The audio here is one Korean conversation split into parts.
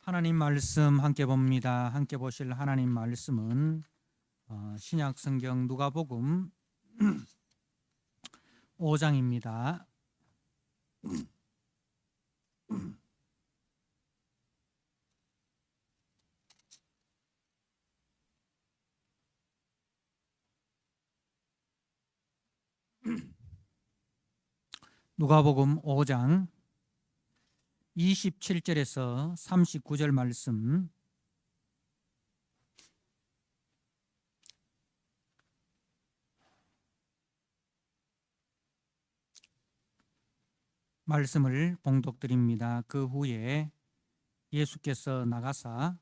하나님 말씀 함께 봅니다. 함께 보실 하나님 말씀은 신약 성경 누가복음 5장입니다. 누가복음 5장 27절에서 39절 말씀, 말씀을 봉독드립니다. 그 후에 예수께서 나가사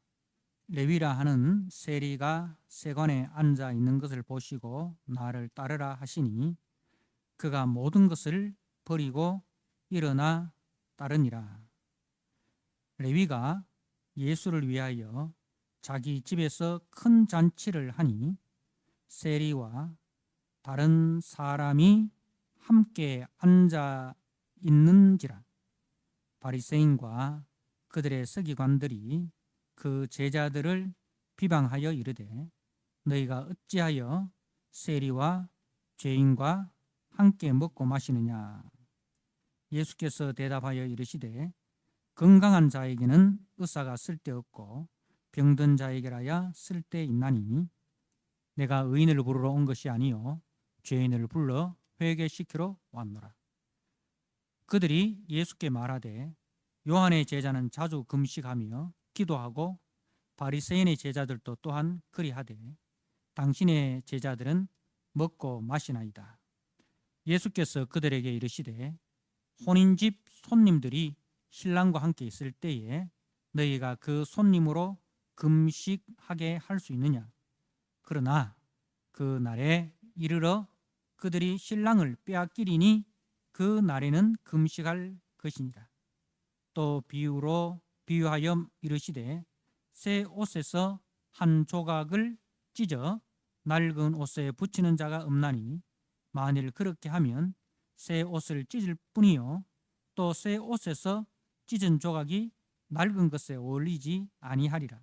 레위라 하는 세리가 세관에 앉아 있는 것을 보시고 나를 따르라 하시니 그가 모든 것을 버리고 일어나 따르니라. 레위가 예수를 위하여 자기 집에서 큰 잔치를 하니 세리와 다른 사람이 함께 앉아 있는지라. 바리새인과 그들의 서기관들이 그 제자들을 비방하여 이르되 너희가 어찌하여 세리와 죄인과 함께 먹고 마시느냐. 예수께서 대답하여 이르시되 건강한 자에게는 의사가 쓸데없고 병든 자에게라야 쓸데있나니 내가 의인을 부르러 온 것이 아니요 죄인을 불러 회개시키러 왔노라. 그들이 예수께 말하되 요한의 제자는 자주 금식하며 기도하고 바리새인의 제자들도 또한 그리하되 당신의 제자들은 먹고 마시나이다. 예수께서 그들에게 이르시되 혼인집 손님들이 신랑과 함께 있을 때에 너희가 그 손님으로 금식하게 할 수 있느냐? 그러나 그 날에 이르러 그들이 신랑을 빼앗기리니 그 날에는 금식할 것이니라. 또 비유하여 이르시되 새 옷에서 한 조각을 찢어 낡은 옷에 붙이는 자가 없나니 만일 그렇게 하면 새 옷을 찢을 뿐이요 또 새 옷에서 찢은 조각이 낡은 것에 어울리지 아니하리라.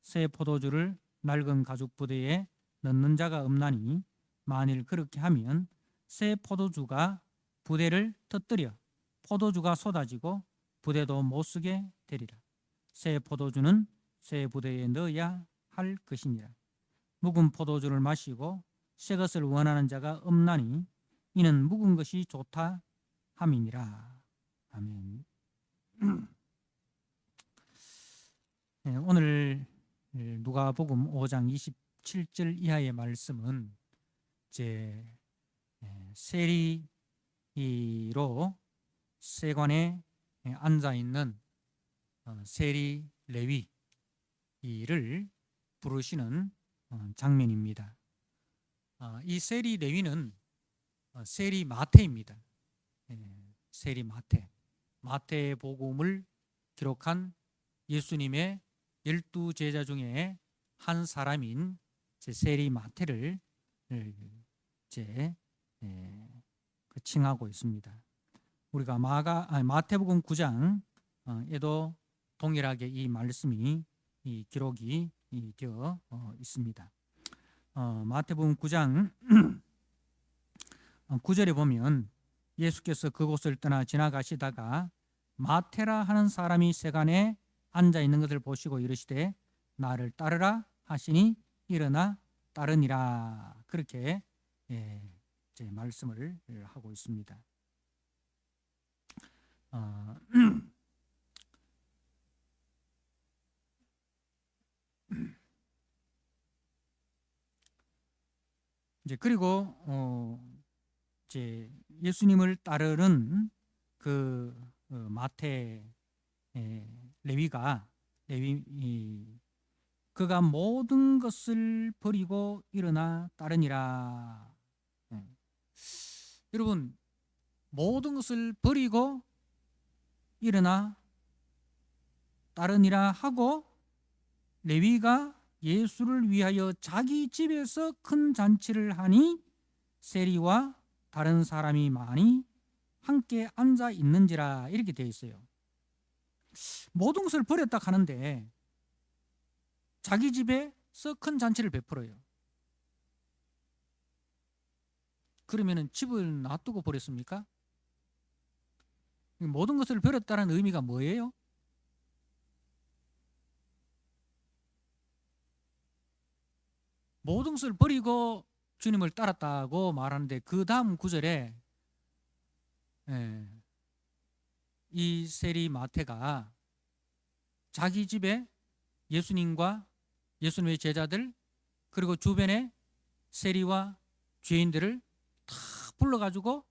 새 포도주를 낡은 가죽 부대에 넣는 자가 없나니 만일 그렇게 하면 새 포도주가 부대를 터뜨려 포도주가 쏟아지고 부대도 못쓰게 되리라. 새 포도주는 새 부대에 넣어야 할 것이니라. 묵은 포도주를 마시고 새 것을 원하는 자가 없나니 이는 묵은 것이 좋다 함이니라. 아멘. 오늘 누가복음 5장 27절 이하의 말씀은 제 세리로 세관에 앉아 있는 세리 레위를 부르시는 장면입니다. 이 세리 레위는 세리 마태입니다. 세리 마태복음을 기록한 예수님의 12제자 중에 한 사람인 세리 마태를 칭하고 있습니다. 우리가 마태복음 9장에도 동일하게 이 말씀이 기록이 되어 있습니다. 마태복음 9장 9절에 보면 예수께서 그곳을 떠나 지나가시다가 마태라 하는 사람이 세간에 앉아 있는 것을 보시고 이르시되 나를 따르라 하시니 일어나 따르니라. 그렇게 말씀을 하고 있습니다. 이제 그리고 이제 예수님을 따르는 그 마태 레위가 그가 모든 것을 버리고 일어나 따르니라. 여러분, 모든 것을 버리고 일어나 따르니라 하고 레위가 예수를 위하여 자기 집에서 큰 잔치를 하니 세리와 다른 사람이 많이 함께 앉아 있는지라 이렇게 되어 있어요. 모든 것을 버렸다 하는데 자기 집에서 큰 잔치를 베풀어요. 그러면은 집을 놔두고 버렸습니까? 모든 것을 버렸다는 의미가 뭐예요? 모든 것을 버리고 주님을 따랐다고 말하는데 그 다음 구절에 이 세리 마태가 자기 집에 예수님과 예수님의 제자들 그리고 주변의 세리와 죄인들을 다 불러가지고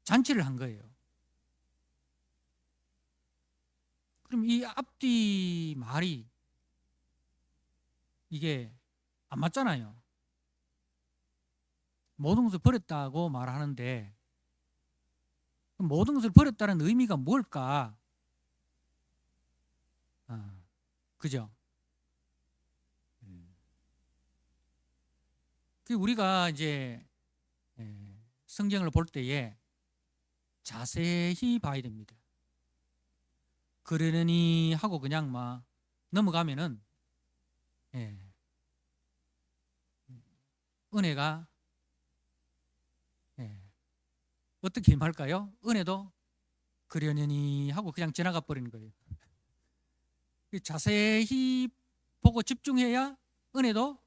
잔치를 한 거예요. 그럼 이 앞뒤 말이 이게 안 맞잖아요. 모든 것을 버렸다고 말하는데 모든 것을 버렸다는 의미가 뭘까? 그죠? 우리가 이제 성경을 볼 때에 자세히 봐야 됩니다. 그러려니 하고 그냥 막 넘어가면은 은혜가 어떻게 임할까요? 은혜도 그러려니 하고 그냥 지나가 버리는 거예요. 자세히 보고 집중해야 은혜도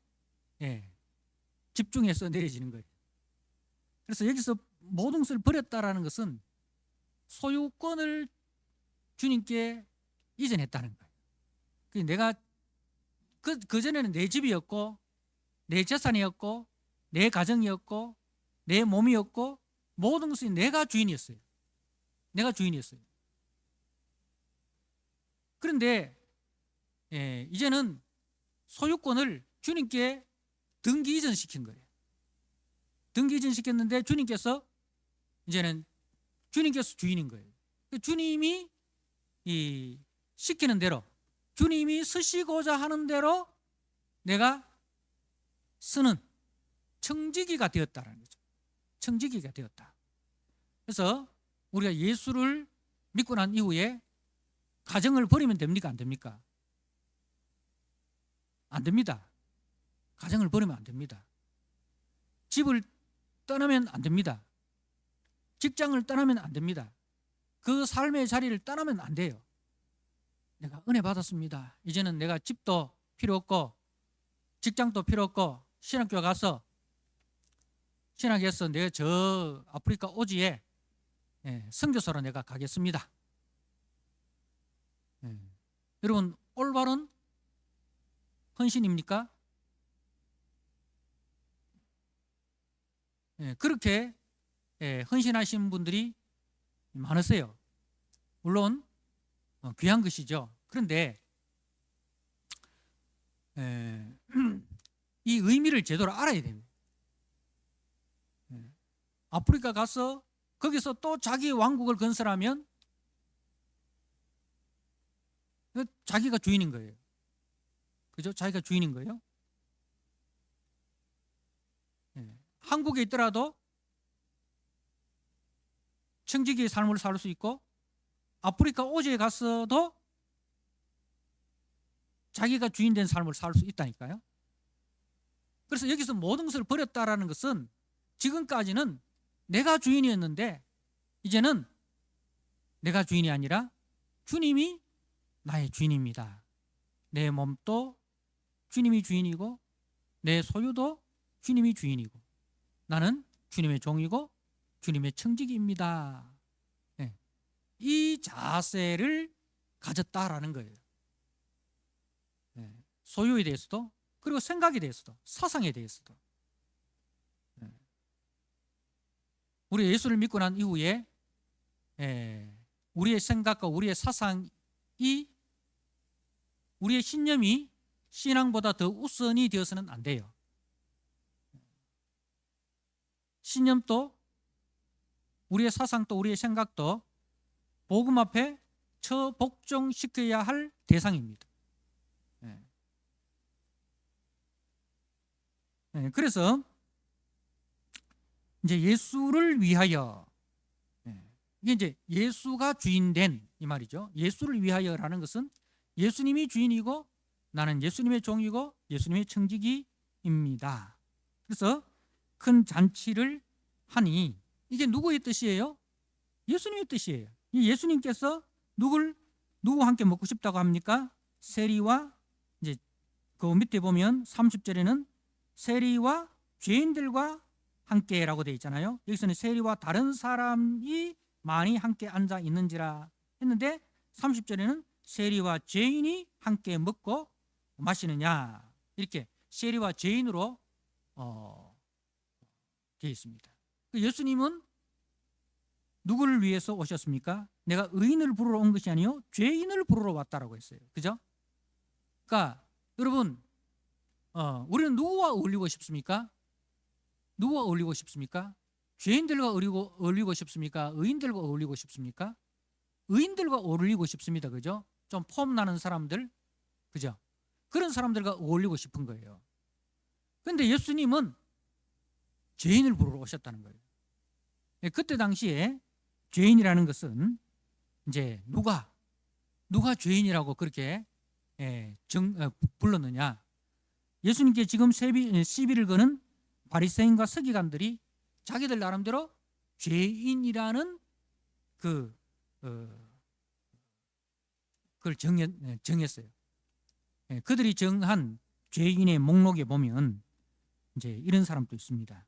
집중해서 내려지는 거예요. 그래서 여기서 모든 것을 버렸다라는 것은 소유권을 주님께 이전했다는 거예요. 내가 그전에는 내 집이었고 내 재산이었고 내 가정이었고 내 몸이었고 모든 것이 내가 주인이었어요. 내가 주인이었어요. 그런데 이제는 소유권을 주님께 등기 이전시킨 거예요. 등기 이전시켰는데 주님께서 이제는 주님께서 주인인 거예요. 주님이 시키는 대로 주님이 쓰시고자 하는 대로 내가 쓰는 청지기가 되었다는 거죠. 청지기가 되었다. 그래서 우리가 예수를 믿고 난 이후에 가정을 버리면 됩니까? 안 됩니까? 안 됩니다. 가정을 버리면 안 됩니다. 집을 떠나면 안 됩니다. 직장을 떠나면 안 됩니다. 그 삶의 자리를 떠나면 안 돼요. 내가 은혜 받았습니다. 이제는 내가 집도 필요 없고 직장도 필요 없고 신학교에 가서 신학에서 내가 저 아프리카 오지에 선교사로 내가 가겠습니다. 여러분 올바른 헌신입니까? 그렇게 헌신하신 분들이 많으세요. 물론 귀한 것이죠. 그런데 이 의미를 제대로 알아야 됩니다. 아프리카 가서 거기서 또 자기 왕국을 건설하면 자기가 주인인 거예요. 그죠? 자기가 주인인 거예요. 한국에 있더라도 청지기의 삶을 살 수 있고 아프리카 오지에 가서도 자기가 주인된 삶을 살 수 있다니까요. 그래서 여기서 모든 것을 버렸다라는 것은 지금까지는 내가 주인이었는데 이제는 내가 주인이 아니라 주님이 나의 주인입니다. 내 몸도 주님이 주인이고 내 소유도 주님이 주인이고 나는 주님의 종이고 주님의 청지기입니다. 이 자세를 가졌다라는 거예요. 소유에 대해서도 그리고 생각에 대해서도 사상에 대해서도. 우리 예수를 믿고 난 이후에 우리의 생각과 우리의 사상이 우리의 신념이 신앙보다 더 우선이 되어서는 안 돼요. 신념도 우리의 사상도 우리의 생각도 복음 앞에 처복종시켜야 할 대상입니다. 그래서 이제 예수를 위하여 이게 이제 예수가 주인된 이 말이죠. 예수를 위하여라는 것은 예수님이 주인이고 나는 예수님의 종이고 예수님의 청지기입니다. 그래서 큰 잔치를 하니 이게 누구의 뜻이에요? 예수님의 뜻이에요. 이 예수님께서 누구와 함께 먹고 싶다고 합니까? 세리와 이제 그 밑에 보면 30절에는 세리와 죄인들과 함께라고 되어 있잖아요. 여기서는 세리와 다른 사람이 많이 함께 앉아 있는지라 했는데 30절에는 세리와 죄인이 함께 먹고 마시느냐 이렇게 세리와 죄인으로 되어 있습니다. 예수님은 누구를 위해서 오셨습니까? 내가 의인을 부르러 온 것이 아니요 죄인을 부르러 왔다라고 했어요. 그죠? 그러니까 여러분 우리는 누구와 어울리고 싶습니까? 누구와 어울리고 싶습니까? 죄인들과 어울리고 싶습니까? 의인들과 어울리고 싶습니까? 의인들과 어울리고 싶습니다. 그죠? 좀 폼나는 사람들, 그죠? 그런 사람들과 어울리고 싶은 거예요. 그런데 예수님은 죄인을 부르러 오셨다는 거예요. 그때 당시에 죄인이라는 것은 이제 누가 죄인이라고 그렇게 불렀느냐? 예수님께 지금 시비를 거는 바리새인과 서기관들이 자기들 나름대로 죄인이라는 그걸 정했어요. 그들이 정한 죄인의 목록에 보면 이제 이런 사람도 있습니다.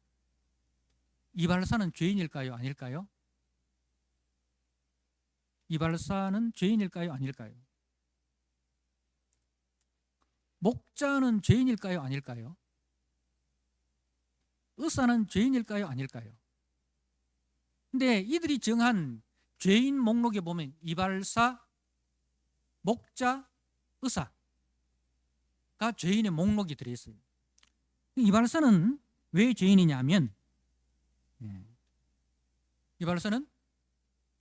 이발사는 죄인일까요? 아닐까요? 이발사는 죄인일까요? 아닐까요? 목자는 죄인일까요? 아닐까요? 의사는 죄인일까요? 아닐까요? 근데 이들이 정한 죄인 목록에 보면 이발사, 목자, 의사가 죄인의 목록이 들어있어요. 이발사는 왜 죄인이냐면 이발사는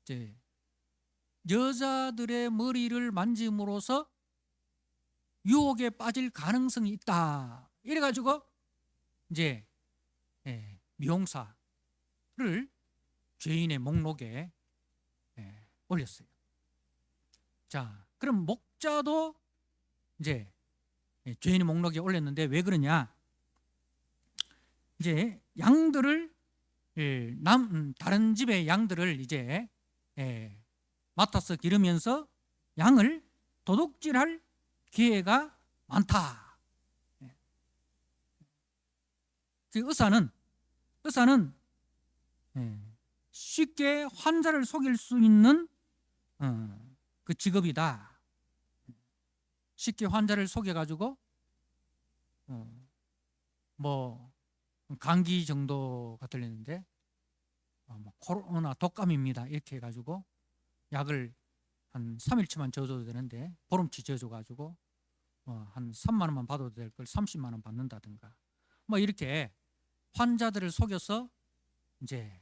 이제 여자들의 머리를 만짐으로써 유혹에 빠질 가능성이 있다. 이래가지고 이제 미용사를 죄인의 목록에 올렸어요. 자, 그럼 목자도 이제 죄인의 목록에 올렸는데 왜 그러냐? 이제 양들을 다른 집의 양들을 이제 맡아서 기르면서 양을 도둑질할 기회가 많다. 그 의사는 쉽게 환자를 속일 수 있는 그 직업이다. 쉽게 환자를 속여가지고 뭐 감기 정도가 들리는데 뭐 코로나 독감입니다 이렇게 해가지고 약을 한 3일치만 줘도 되는데 보름치 줘가지고 한 3만 원만 받아도 될 걸 30만 원 받는다든가 뭐 이렇게 환자들을 속여서 이제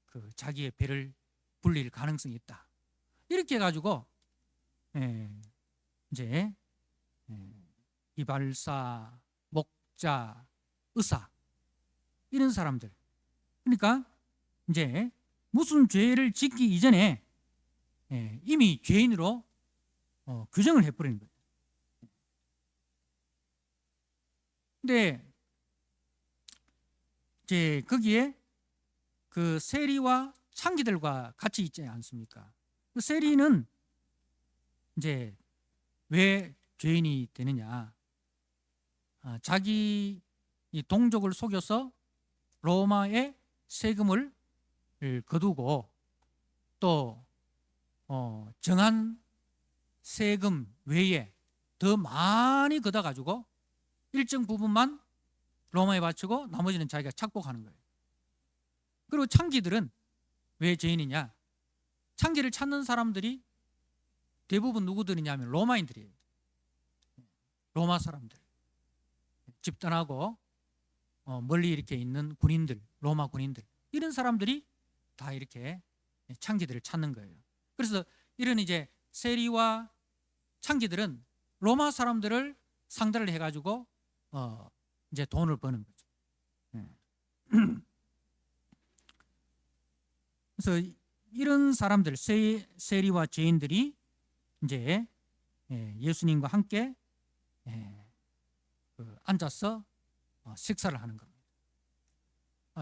그 자기의 배를 불릴 가능성이 있다. 이렇게 해가지고 이제 이발사, 목자, 의사 이런 사람들 그러니까 이제 무슨 죄를 짓기 이전에 이미 죄인으로 규정을 해버리는 거예요. 근데 이제 거기에 그 세리와 창기들과 같이 있지 않습니까? 그 세리는 이제 왜 죄인이 되느냐? 자기 이 동족을 속여서 로마의 세금을 거두고 또 정한 세금 외에 더 많이 걷어가지고 일정 부분만 로마에 바치고 나머지는 자기가 착복하는 거예요. 그리고 창기들은 왜 죄인이냐? 창기를 찾는 사람들이 대부분 누구들이냐면 로마인들이에요. 로마 사람들. 집단하고 멀리 이렇게 있는 군인들, 로마 군인들 이런 사람들이 다 이렇게 창기들을 찾는 거예요. 그래서 이런 이제 세리와 창기들은 로마 사람들을 상대를 해가지고 이제 돈을 버는 거죠. 그래서 이런 사람들, 세리와 죄인들이 이제 예수님과 함께 앉아서 식사를 하는 겁니다.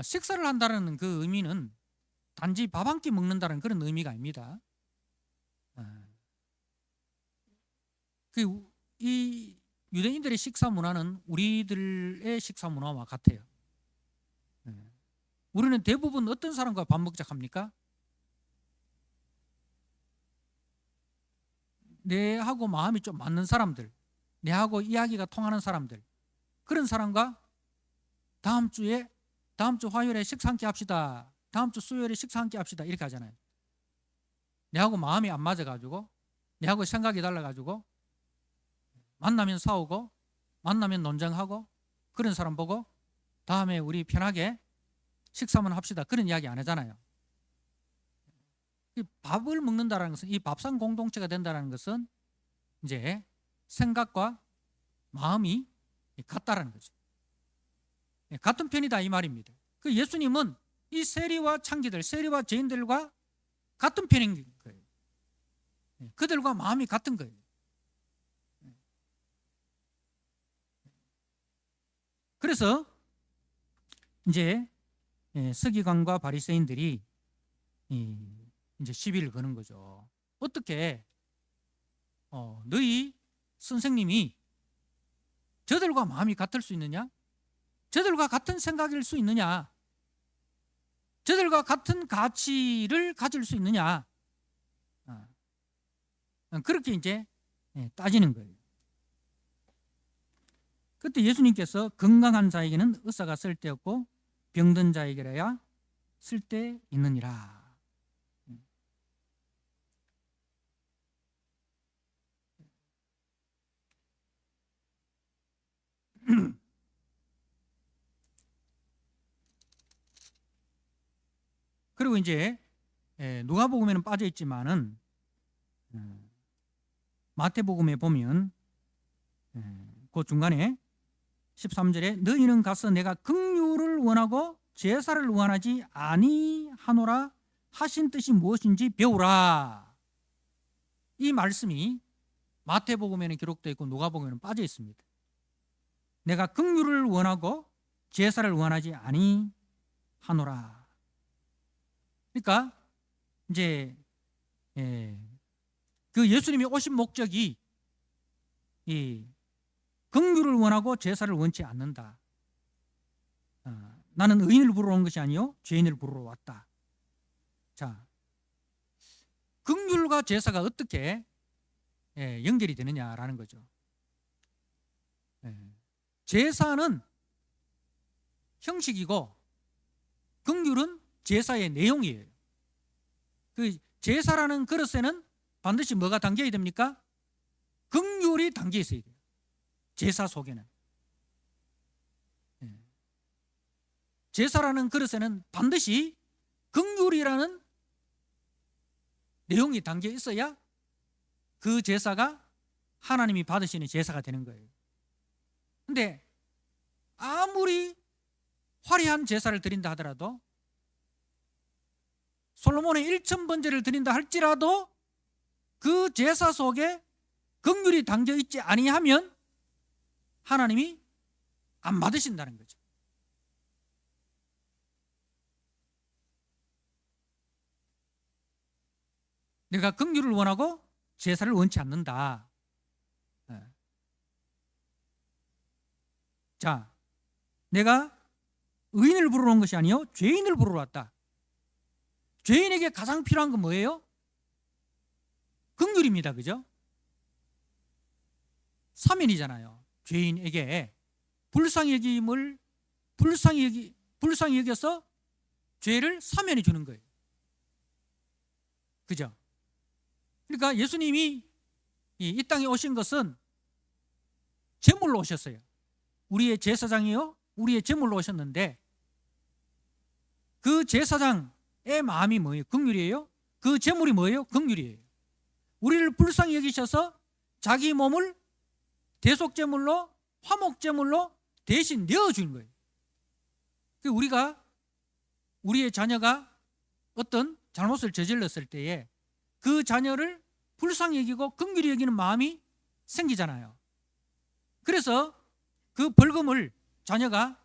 식사를 한다는 그 의미는 단지 밥 한 끼 먹는다는 그런 의미가 아닙니다. 이 유대인들의 식사 문화는 우리들의 식사 문화와 같아요. 우리는 대부분 어떤 사람과 밥 먹자 합니까? 내하고 마음이 좀 맞는 사람들, 내하고 이야기가 통하는 사람들, 그런 사람과 다음 주 화요일에 식사 함께 합시다, 다음 주 수요일에 식사 함께 합시다, 이렇게 하잖아요. 내하고 마음이 안 맞아가지고, 내하고 생각이 달라가지고 만나면 싸우고 만나면 논쟁하고, 그런 사람 보고 다음에 우리 편하게 식사만 합시다, 그런 이야기 안 하잖아요. 이 밥을 먹는다는 것은, 이 밥상 공동체가 된다는 것은 이제 생각과 마음이 같다라는 거죠. 같은 편이다 이 말입니다. 그 예수님은 이 세리와 창기들, 세리와 죄인들과 같은 편인 거예요. 그들과 마음이 같은 거예요. 그래서 이제 서기관과 바리새인들이 이제 시비를 거는 거죠. 어떻게 너희 선생님이 저들과 마음이 같을 수 있느냐? 저들과 같은 생각일 수 있느냐? 저들과 같은 가치를 가질 수 있느냐? 그렇게 이제 따지는 거예요. 그때 예수님께서 건강한 자에게는 의사가 쓸데없고 병든 자에게라야 쓸데 있느니라. 그리고 이제 누가복음에는 빠져 있지만은 마태복음에 보면 그 중간에 13절에 너희는 가서 내가 긍휼을 원하고 제사를 원하지 아니하노라 하신 뜻이 무엇인지 배우라. 이 말씀이 마태복음에는 기록되어 있고 누가복음에는 빠져 있습니다. 내가 긍휼을 원하고 제사를 원하지 아니하노라. 그러니까 이제 그 예수님이 오신 목적이 이 긍휼을 원하고 제사를 원치 않는다. 나는 의인을 부르러 온 것이 아니요 죄인을 부르러 왔다. 자, 긍휼과 제사가 어떻게 연결이 되느냐라는 거죠. 제사는 형식이고 긍휼은 제사의 내용이에요. 그 제사라는 그릇에는 반드시 뭐가 담겨야 됩니까? 긍휼이 담겨 있어야 돼요. 제사 속에는. 제사라는 그릇에는 반드시 긍휼이라는 내용이 담겨 있어야 그 제사가 하나님이 받으시는 제사가 되는 거예요. 근데 아무리 화려한 제사를 드린다 하더라도, 솔로몬의 1000번제를 드린다 할지라도 그 제사 속에 긍휼이 담겨 있지 아니하면 하나님이 안 받으신다는 거죠. 내가 긍휼을 원하고 제사를 원치 않는다. 자, 내가 의인을 부르러 온 것이 아니요 죄인을 부르러 왔다. 죄인에게 가장 필요한 건 뭐예요? 긍휼입니다. 그죠? 사면이잖아요. 죄인에게 불쌍히 여겨서 죄를 사면해 주는 거예요. 그죠? 그러니까 예수님이 이 땅에 오신 것은 제물로 오셨어요. 우리의 제사장이요, 우리의 제물로 오셨는데, 그 제사장의 마음이 뭐예요? 긍휼이에요. 그 제물이 뭐예요? 긍휼이에요. 우리를 불쌍히 여기셔서 자기 몸을 대속제물로, 화목제물로 대신 내어주는 거예요. 우리가, 우리의 자녀가 어떤 잘못을 저질렀을 때에 그 자녀를 불쌍히 여기고 긍휼히 여기는 마음이 생기잖아요. 그래서 그 벌금을 자녀가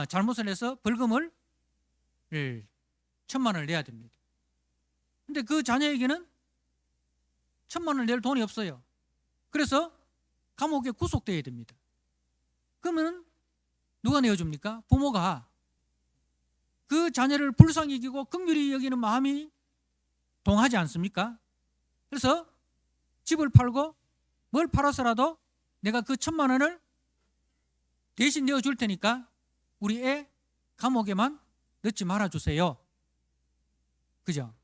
잘못을 해서 벌금을 1,000만 원을 내야 됩니다. 근데 그 자녀에게는 1,000만 원을 낼 돈이 없어요. 그래서 감옥에 구속되어야 됩니다. 그러면 누가 내어줍니까? 부모가 그 자녀를 불쌍히 여기고 긍휼히 여기는 마음이 동하지 않습니까? 그래서 집을 팔고 뭘 팔아서라도 내가 그 1,000만 원을 대신 내어줄 테니까 우리 애 감옥에만 넣지 말아주세요. 그죠?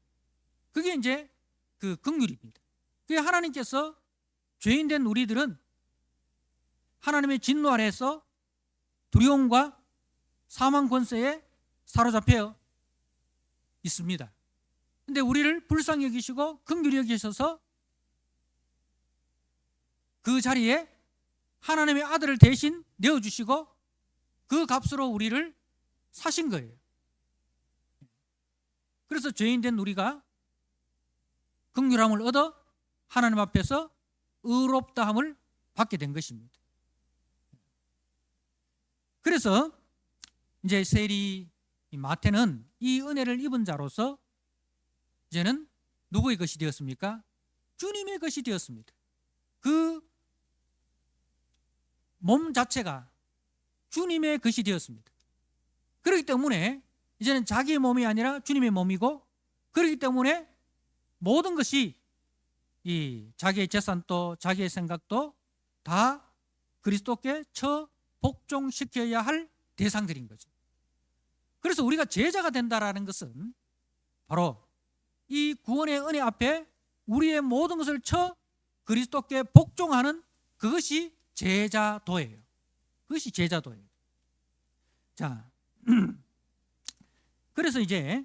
그게 이제 그 긍휼입니다. 그게 하나님께서 죄인된 우리들은 하나님의 진노 아래에서 두려움과 사망 권세에 사로잡혀 있습니다. 근데 우리를 불쌍히 여기시고 긍휼히 여기셔서 그 자리에 하나님의 아들을 대신 내어주시고 그 값으로 우리를 사신 거예요. 그래서 죄인된 우리가 긍휼함을 얻어 하나님 앞에서 의롭다함을 받게 된 것입니다. 그래서 이제 세리 마태는 이 은혜를 입은 자로서 이제는 누구의 것이 되었습니까? 주님의 것이 되었습니다. 그 몸 자체가 주님의 것이 되었습니다. 그렇기 때문에 이제는 자기의 몸이 아니라 주님의 몸이고, 그렇기 때문에 모든 것이 이 자기의 재산도 자기의 생각도 다 그리스도께 처 복종시켜야 할 대상들인 거죠. 그래서 우리가 제자가 된다라는 것은 바로 이 구원의 은혜 앞에 우리의 모든 것을 처 그리스도께 복종하는 그것이 제자도예요. 그것이 제자도예요. 자, 그래서 이제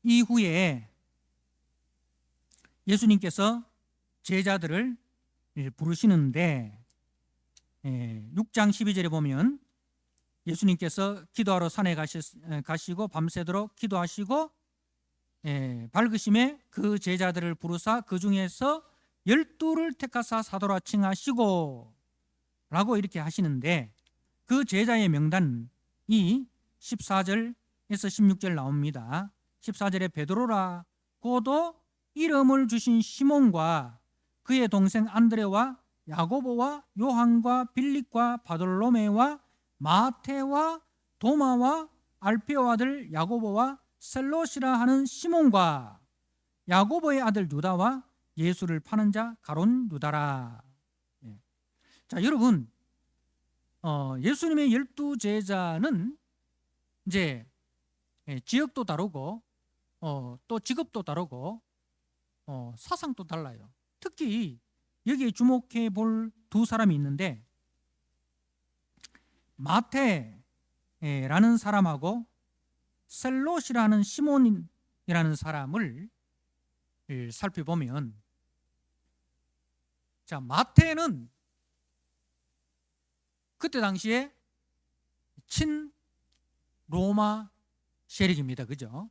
이후에 예수님께서 제자들을 부르시는데 6장 12절에 보면 예수님께서 기도하러 산에 가시고 밤새도록 기도하시고 밝으심에 그 제자들을 부르사 그 중에서 12를 택하사 사도라 칭하시고 라고 이렇게 하시는데, 그 제자의 명단이 14절에서 16절 나옵니다. 14절에 베드로라고도 이름을 주신 시몬과 그의 동생 안드레와 야고보와 요한과 빌립과 바돌로메와 마테와 도마와 알페오 아들 야고보와 셀롯이라 하는 시몬과 야고보의 아들 유다와 예수를 파는 자 가론 유다라. 자, 여러분, 예수님의 12제자는 이제 지역도 다르고 또 직업도 다르고 사상도 달라요. 특히 여기에 주목해 볼 두 사람이 있는데, 마테라는 사람하고 셀롯이라는 시몬이라는 사람을 살펴보면, 자, 마테는 그때 당시에 친로마 세력입니다. 그죠?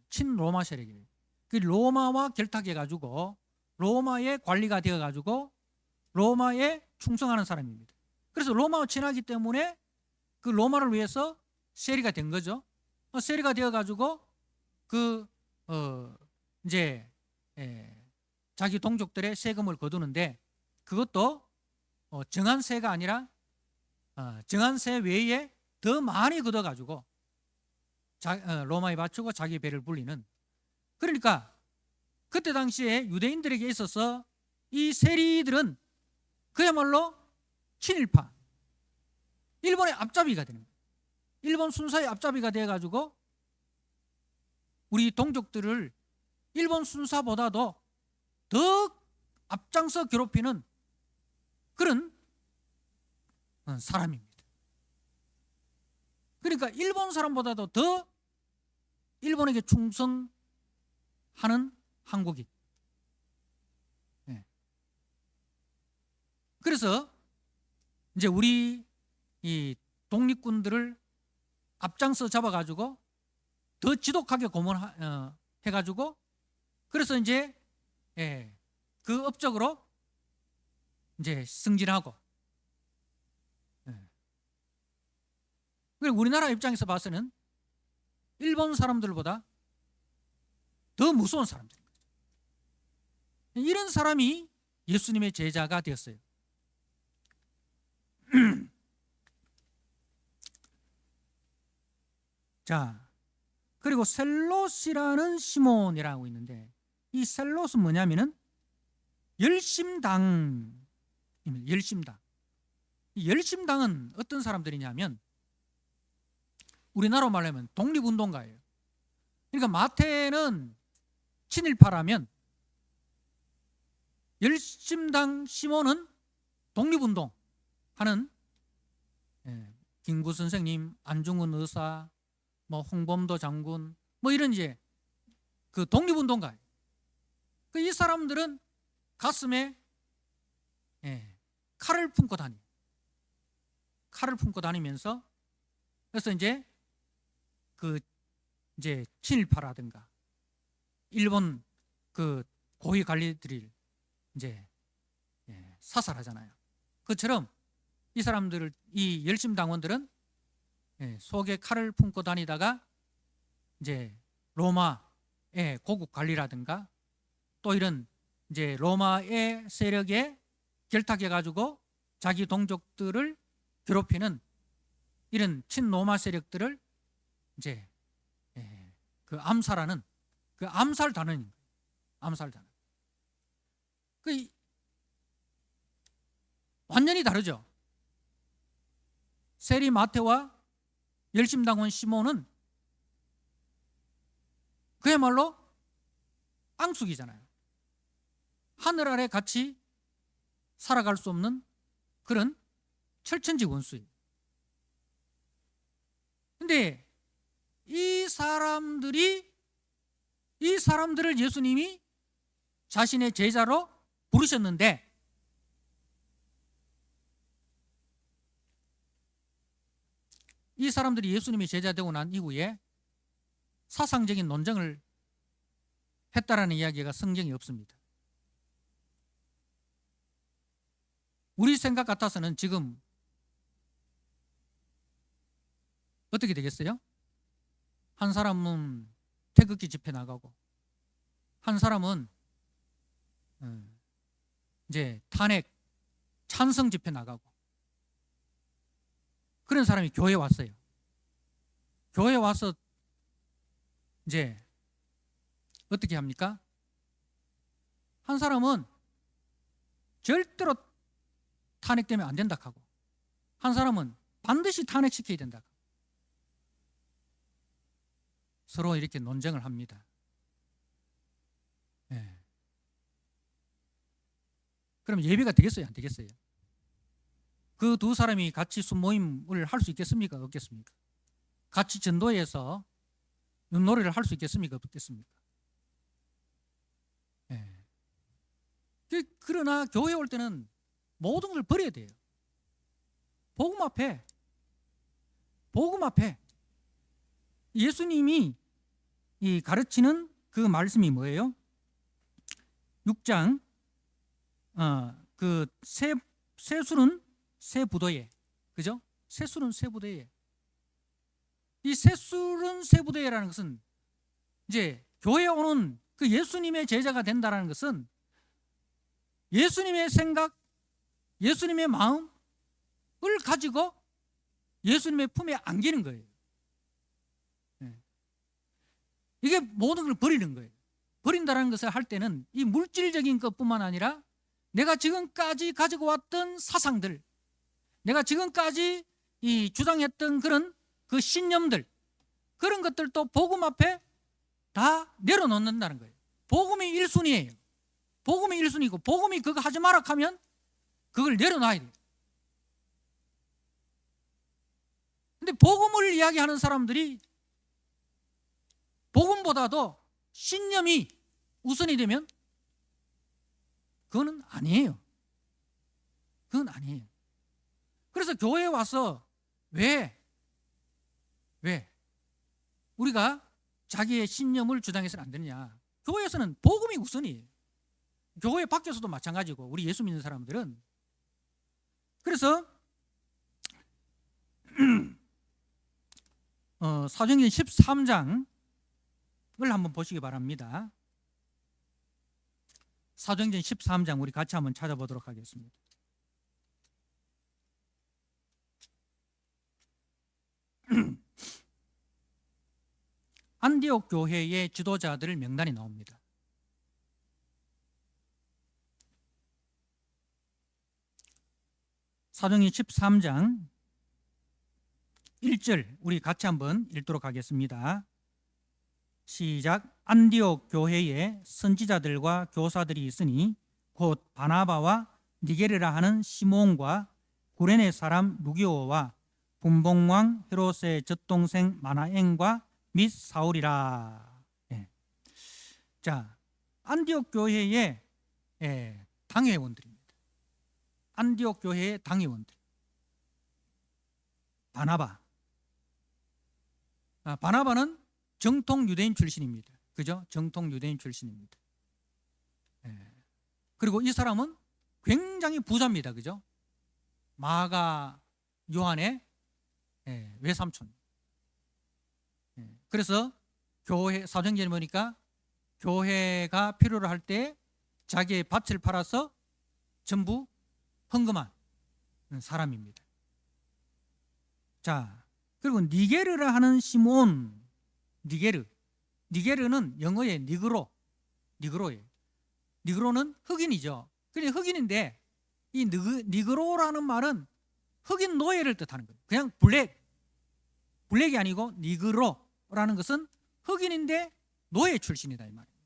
친로마 세력이에요. 그 로마와 결탁해가지고 로마의 관리가 되어가지고 로마에 충성하는 사람입니다. 그래서 로마와 친하기 때문에 그 로마를 위해서 세리가 된 거죠. 세리가 되어가지고 이제 자기 동족들의 세금을 거두는데, 그것도 정한 세가 아니라 정한 세 외에 더 많이 걷어가지고 로마에 바치고 자기 배를 불리는. 그러니까 그때 당시에 유대인들에게 있어서 이 세리들은 그야말로 친일파, 일본의 앞잡이가 되는 거예요. 일본 순사의 앞잡이가 되어가지고 우리 동족들을 일본 순사보다도 더 앞장서 괴롭히는 그런 사람입니다. 그러니까 일본 사람보다도 더 일본에게 충성하는 한국인. 그래서 이제 우리 이 독립군들을 앞장서 잡아가지고 더 지독하게 고문해가지고 그래서 이제 그 업적으로 이제 승진하고. 그리고 우리나라 입장에서 봐서는 일본 사람들보다 더 무서운 사람들인 거죠. 이런 사람이 예수님의 제자가 되었어요. 자, 그리고 셀롯이라는 시몬이라고 있는데, 이 셀롯은 뭐냐면은 열심당입니다. 열심당. 이 열심당은 어떤 사람들이냐면 우리나라로 말하면 독립운동가예요. 그러니까 마태는 친일파라면 열심당 시몬은 독립운동하는 김구 선생님, 안중근 의사, 뭐 홍범도 장군, 뭐 이런 이제 그 독립운동가예요. 이 사람들은 가슴에 칼을 품고 다녀요. 칼을 품고 다니면서 그래서 이제 이제 친일파라든가 일본 그 고위 관리들을 이제 사살하잖아요. 그처럼 이 사람들을, 이 열심당원들은 속에 칼을 품고 다니다가 이제 로마의 고국 관리라든가 또 이런 이제 로마의 세력에 결탁해 가지고 자기 동족들을 괴롭히는 이런 친로마 세력들을 이제 그 암살하는, 그 암살단은 암살단. 그 완전히 다르죠. 세리 마태와 열심당원 시몬은 그야말로 앙숙이잖아요. 하늘 아래 같이 살아갈 수 없는 그런 철천지 원수예요. 근데 이 사람들을 예수님이 자신의 제자로 부르셨는데 이 사람들이 예수님이 제자 되고 난 이후에 사상적인 논쟁을 했다라는 이야기가 성경에 없습니다. 우리 생각 같아서는 지금 어떻게 되겠어요? 한 사람은 태극기 집회 나가고 한 사람은 이제 탄핵 찬성 집회 나가고 그런 사람이 교회에 왔어요. 교회에 와서 이제 어떻게 합니까? 한 사람은 절대로 탄핵되면 안 된다 하고 한 사람은 반드시 탄핵시켜야 된다. 서로 이렇게 논쟁을 합니다. 그럼 예배가 되겠어요? 안 되겠어요? 그 두 사람이 같이 순모임을 할 수 있겠습니까? 없겠습니까? 같이 전도해서 윷놀이를 할 수 있겠습니까? 없겠습니까? 그러나 교회에 올 때는 모든 걸 버려야 돼요. 복음 앞에 예수님이 이 가르치는 그 말씀이 뭐예요? 6장 그 새술은 새 부도에, 그죠? 새술은 새 부도에. 이 새술은 새 부도에라는 것은 이제 교회에 오는 그 예수님의 제자가 된다라는 것은 예수님의 생각, 예수님의 마음을 가지고 예수님의 품에 안기는 거예요. 이게 모든 걸 버리는 거예요. 버린다는 것을 할 때는 이 물질적인 것뿐만 아니라 내가 지금까지 가지고 왔던 사상들, 내가 지금까지 이 주장했던 그런 그 신념들, 그런 것들도 복음 앞에 다 내려놓는다는 거예요. 복음이 1순위예요. 복음이 1순위고 복음이 그거 하지 마라 하면 그걸 내려놔야 돼요. 근데 복음을 이야기하는 사람들이 복음보다도 신념이 우선이 되면 그거는 아니에요. 그건 아니에요. 그래서 교회에 와서 왜 우리가 자기의 신념을 주장해서는 안 되느냐. 교회에서는 복음이 우선이에요. 교회 밖에서도 마찬가지고 우리 예수 믿는 사람들은. 그래서 사도행전 13장을 한번 보시기 바랍니다. 사도행전 13장 우리 같이 한번 찾아보도록 하겠습니다. 안디옥 교회의 지도자들 명단이 나옵니다. 사도행전 13장 1절 우리 같이 한번 읽도록 하겠습니다. 시작. 안디옥 교회에 선지자들과 교사들이 있으니 곧 바나바와 니게르라 하는 시몬과 구레네 사람 루기오와 분봉왕 헤롯의 젖동생 마나엔과 및 사울이라. 자, 안디옥 교회의 당회원들입니다. 안디옥 교회의 당회원들. 바나바는 정통 유대인 출신입니다. 그죠? 정통 유대인 출신입니다. 그리고 이 사람은 굉장히 부자입니다. 그죠? 마가 요한의 외삼촌. 그래서 교회 사도행전에 보니까 교회가 필요로 할 때 자기의 밭을 팔아서 전부 헌금한 사람입니다. 자, 그리고 니게르라 하는 시몬. 니게르는 영어의 니그로예요. 니그로는 흑인이죠. 근데 흑인인데 이 니그로라는 말은 흑인 노예를 뜻하는 거예요. 그냥 블랙이 아니고 니그로라는 것은 흑인인데 노예 출신이다 이 말입니다.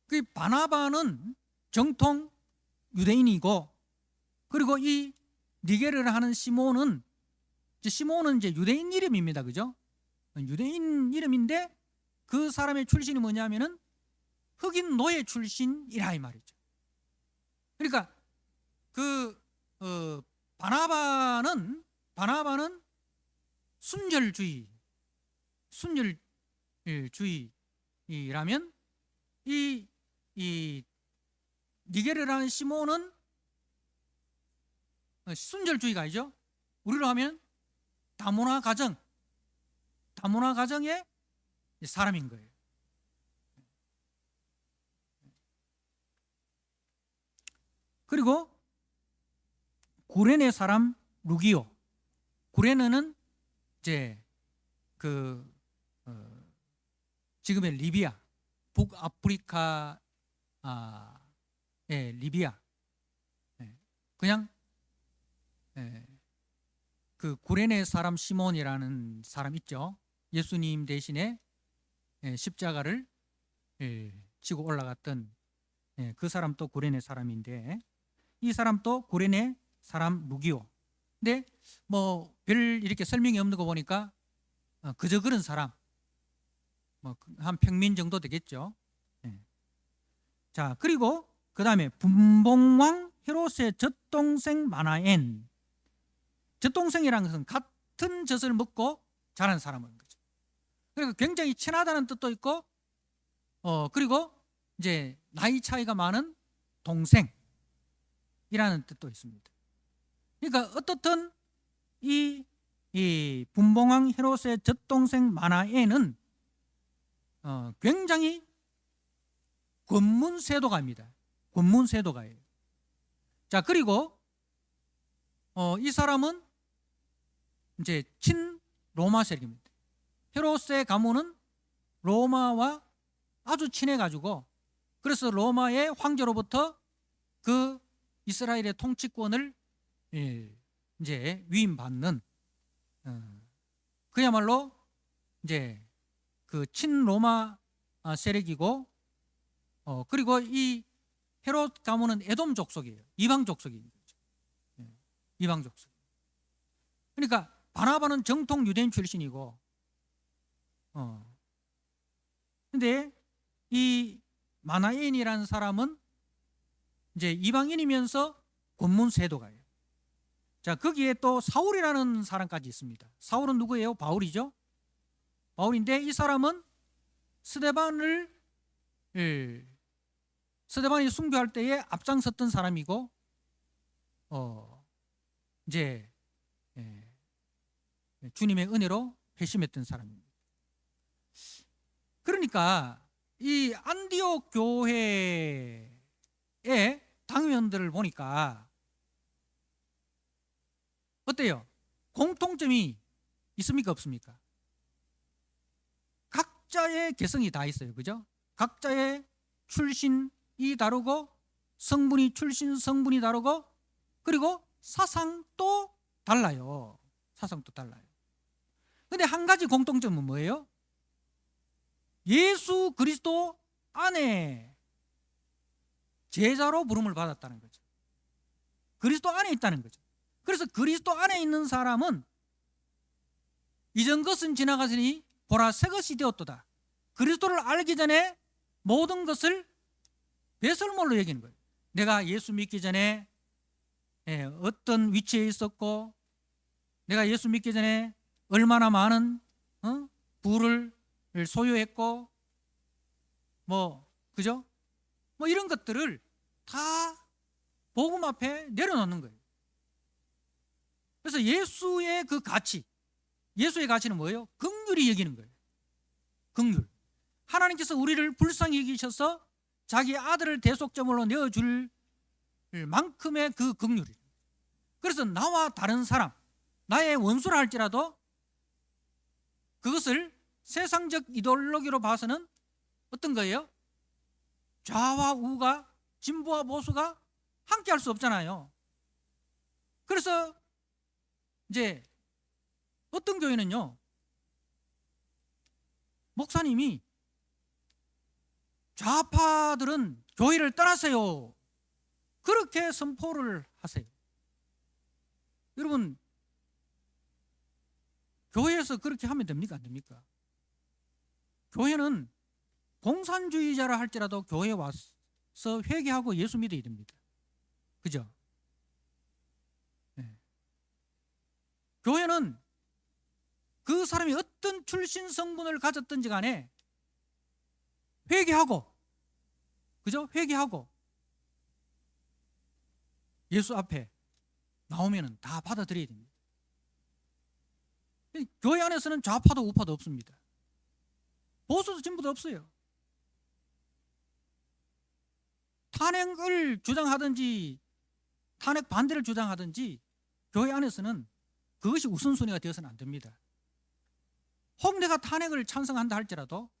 그 바나바는 정통 유대인이고, 그리고 이 니게르를 하는 시몬은 이제 유대인 이름입니다. 그죠? 유대인 이름인데 그 사람의 출신이 뭐냐면은 흑인 노예 출신이라 이 말이죠. 그러니까 바나바는 순결주의라면 이 니게르라는 시몬은 순결주의가 아니죠. 우리로 하면 다문화 가정의 사람인 거예요. 그리고 구레네 사람 루기오. 구레네는 이제 지금의 리비아, 북아프리카의 리비아. 그냥 그 구레네 사람 시몬이라는 사람 있죠. 예수님 대신에 십자가를 지고 올라갔던 그 사람도 구레네 사람인데, 이 사람도 구레네 사람 루기오. 근데 뭐 별 이렇게 설명이 없는 거 보니까 그저 그런 사람, 뭐 한 평민 정도 되겠죠. 자, 그리고 그 다음에 분봉왕 헤롯의 젖동생 마나엔. 젖동생이라는 것은 같은 젖을 먹고 자란 사람인 거죠. 그러니까 굉장히 친하다는 뜻도 있고, 그리고 이제 나이 차이가 많은 동생이라는 뜻도 있습니다. 그러니까 어떻든 이 분봉왕 헤롯의 젖동생 마나엔은 굉장히 권문세도가입니다. 권문세도가예요. 자, 그리고 이 사람은 이제 친로마 세력입니다. 헤롯의 가문은 로마와 아주 친해가지고, 그래서 로마의 황제로부터 그 이스라엘의 통치권을 이제 위임받는 그야말로 이제 그 친로마 세력이고, 그리고 이 헤롯 가문은 에돔 족속이에요. 이방 족속인 거죠. 이방 족속. 그러니까 바나바는 정통 유대인 출신이고, 근데 이 마나엔이라는 사람은 이제 이방인이면서 권문세도가예요. 자, 거기에 또 사울이라는 사람까지 있습니다. 사울은 누구예요? 바울이죠. 바울인데 이 사람은 스데반이 순교할 때에 앞장섰던 사람이고, 이제 주님의 은혜로 회심했던 사람입니다. 그러니까 이 안디옥 교회의 당회원들을 보니까 어때요? 공통점이 있습니까? 없습니까? 각자의 개성이 다 있어요. 그죠? 각자의 출신이 다르고, 성분이 다르고, 그리고 사상도 달라요. 사상도 달라요. 근데 한 가지 공통점은 뭐예요? 예수 그리스도 안에 제자로 부름을 받았다는 거죠. 그리스도 안에 있다는 거죠. 그래서 그리스도 안에 있는 사람은 이전 것은 지나가시니 보라 새 것이 되었도다. 그리스도를 알기 전에 모든 것을 배설물로 여기는 거예요. 내가 예수 믿기 전에 어떤 위치에 있었고, 내가 예수 믿기 전에 얼마나 많은 부를 소유했고, 그죠? 이런 것들을 다 복음 앞에 내려놓는 거예요. 그래서 예수의 그 가치, 예수의 가치는 뭐예요? 긍휼히 여기는 거예요. 긍휼. 하나님께서 우리를 불쌍히 여기셔서 자기 아들을 대속제물로 내어줄 만큼의 그 긍휼이. 그래서 나와 다른 사람, 나의 원수라 할지라도 그것을 세상적 이데올로기로 봐서는 어떤 거예요? 좌와 우가, 진보와 보수가 함께 할 수 없잖아요. 그래서 이제 어떤 교회는요, 목사님이 좌파들은 교회를 떠나세요, 그렇게 선포를 하세요. 여러분, 교회에서 그렇게 하면 됩니까? 안 됩니까? 교회는 공산주의자라 할지라도 교회에 와서 회개하고 예수 믿어야 됩니다. 그죠? 네. 교회는 그 사람이 어떤 출신 성분을 가졌든지 간에 회개하고, 그죠? 회개하고 예수 앞에 나오면은 다 받아들여야 됩니다. 교회 안에서는 좌파도 우파도 없습니다. 보수도 진보도 없어요. 탄핵을 주장하든지 탄핵 반대를 주장하든지 교회 안에서는 그것이 우선순위가 되어서는 안 됩니다. 혹 내가 탄핵을 찬성한다 할지라도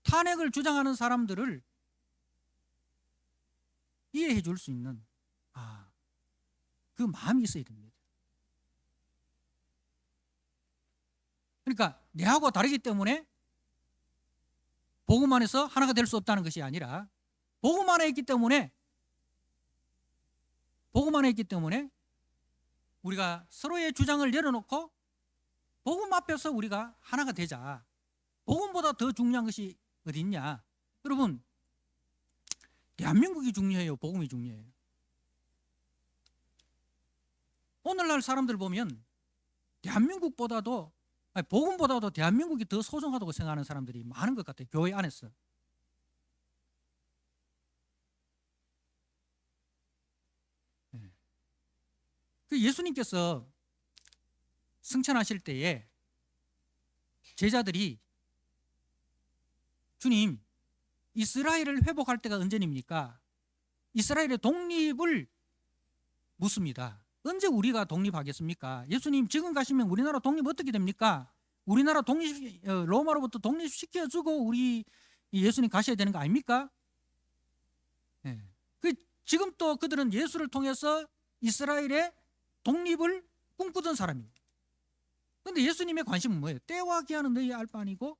탄핵을 주장하는 사람들을 이해해 줄 수 있는 그 마음이 있어야 됩니다. 그러니까 내하고 다르기 때문에 복음 안에서 하나가 될 수 없다는 것이 아니라 복음 안에 있기 때문에 우리가 서로의 주장을 내려놓고 복음 앞에서 우리가 하나가 되자. 복음보다 더 중요한 것이 어디 있냐? 여러분, 대한민국이 중요해요? 복음이 중요해요? 오늘날 사람들 보면 복음보다도 대한민국이 더 소중하다고 생각하는 사람들이 많은 것 같아요. 교회 안에서. 그 예수님께서 승천하실 때에 제자들이 주님, 이스라엘을 회복할 때가 언제입니까? 이스라엘의 독립을 묻습니다. 언제 우리가 독립하겠습니까? 예수님, 지금 가시면 우리나라 독립 어떻게 됩니까? 우리나라 로마로부터 독립시켜주고 우리 예수님 가셔야 되는 거 아닙니까? 네. 지금 또 그들은 예수를 통해서 이스라엘의 독립을 꿈꾸던 사람입니다. 그런데 예수님의 관심은 뭐예요? 때와 기한은 너희 알 바 아니고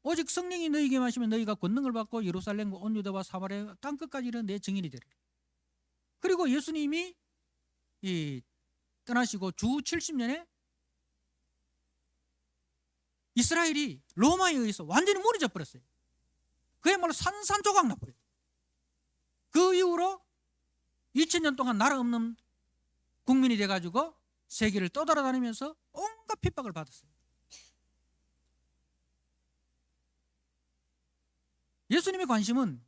오직 성령이 너희에게 마시면 너희가 권능을 받고 예루살렘과 온 유다와 사마리아 땅끝까지 이르는 내 증인이 되리라. 그리고 예수님이 떠나시고 주 70년에 이스라엘이 로마에 의해서 완전히 무너져 버렸어요. 그야말로 산산조각 나버려요. 그 이후로 2000년 동안 나라 없는 국민이 돼가지고 세계를 떠돌아다니면서 온갖 핍박을 받았어요. 예수님의 관심은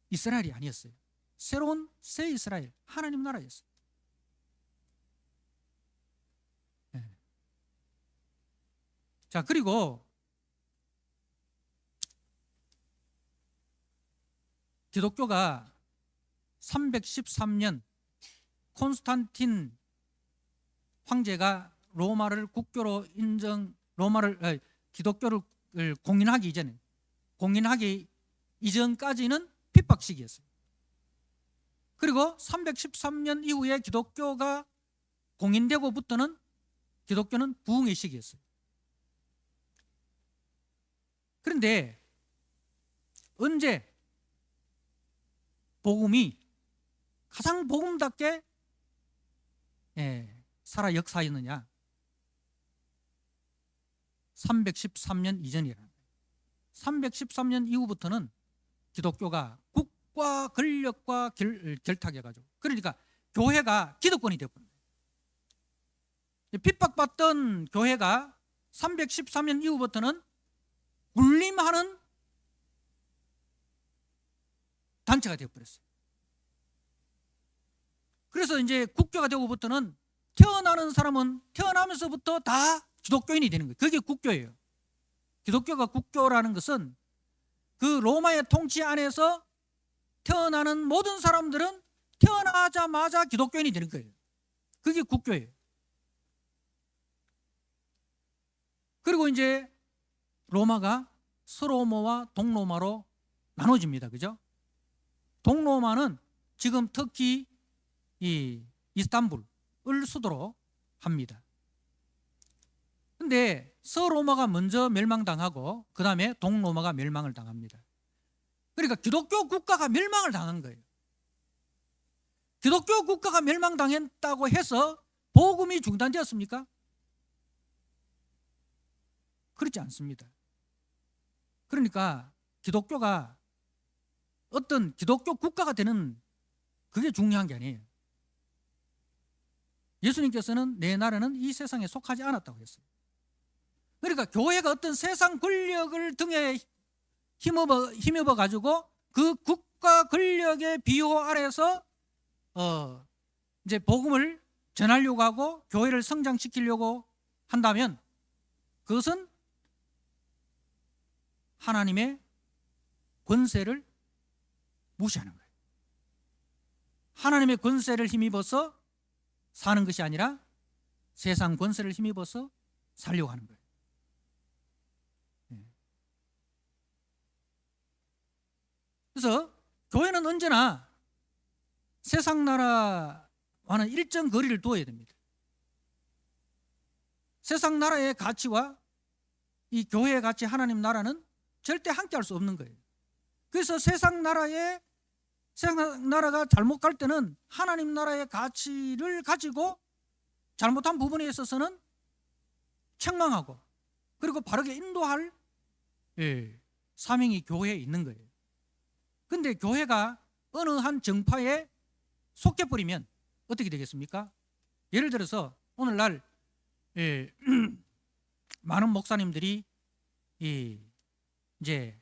이스라엘이 아니었어요. 새로운 새 이스라엘, 하나님 나라였어요. 네. 자, 그리고 기독교가 313년 콘스탄틴 황제가 로마를 국교로 기독교를 공인하기 이전까지는 핍박 시기였어요. 그리고 313년 이후에 기독교가 공인되고부터는 기독교는 부흥의 시기였어요. 그런데 언제 복음이 가장 복음답게 살아 역사했느냐? 313년 이전이라. 313년 이후부터는 기독교가 국가 권력과 결탁해가지고, 그러니까 교회가 기득권이 되었거든요. 핍박받던 교회가 313년 이후부터는 군림하는 단체가 되어버렸어요. 그래서 이제 국교가 되고부터는 태어나는 사람은 태어나면서부터 다 기독교인이 되는 거예요. 그게 국교예요. 기독교가 국교라는 것은 그 로마의 통치 안에서 태어나는 모든 사람들은 태어나자마자 기독교인이 되는 거예요. 그게 국교예요. 그리고 이제 로마가 서로마와 동로마로 나눠집니다. 그죠? 동로마는 지금 터키 이스탄불을 수도로 합니다. 근데 서로마가 먼저 멸망당하고 그 다음에 동로마가 멸망을 당합니다. 그러니까 기독교 국가가 멸망을 당한 거예요. 기독교 국가가 멸망당했다고 해서 복음이 중단되었습니까? 그렇지 않습니다. 그러니까 기독교가 어떤 기독교 국가가 되는 그게 중요한 게 아니에요. 예수님께서는 내 나라는 이 세상에 속하지 않았다고 했어요. 그러니까 교회가 어떤 세상 권력을 등에 힘입어 가지고 그 국가 권력의 비호 아래서 이제 복음을 전하려고 하고 교회를 성장시키려고 한다면 그것은 하나님의 권세를 무시하는 거예요. 하나님의 권세를 힘입어서 사는 것이 아니라 세상 권세를 힘입어서 살려고 하는 거예요. 그래서 교회는 언제나 세상 나라와는 일정 거리를 두어야 됩니다. 세상 나라의 가치와 이 교회의 가치, 하나님 나라는 절대 함께 할 수 없는 거예요. 그래서 세상 나라가 잘못 갈 때는 하나님 나라의 가치를 가지고 잘못한 부분에 있어서는 책망하고 그리고 바르게 인도할 사명이 교회에 있는 거예요. 근데 교회가 어느 한 정파에 속해버리면 어떻게 되겠습니까? 예를 들어서 오늘날 많은 목사님들이 이제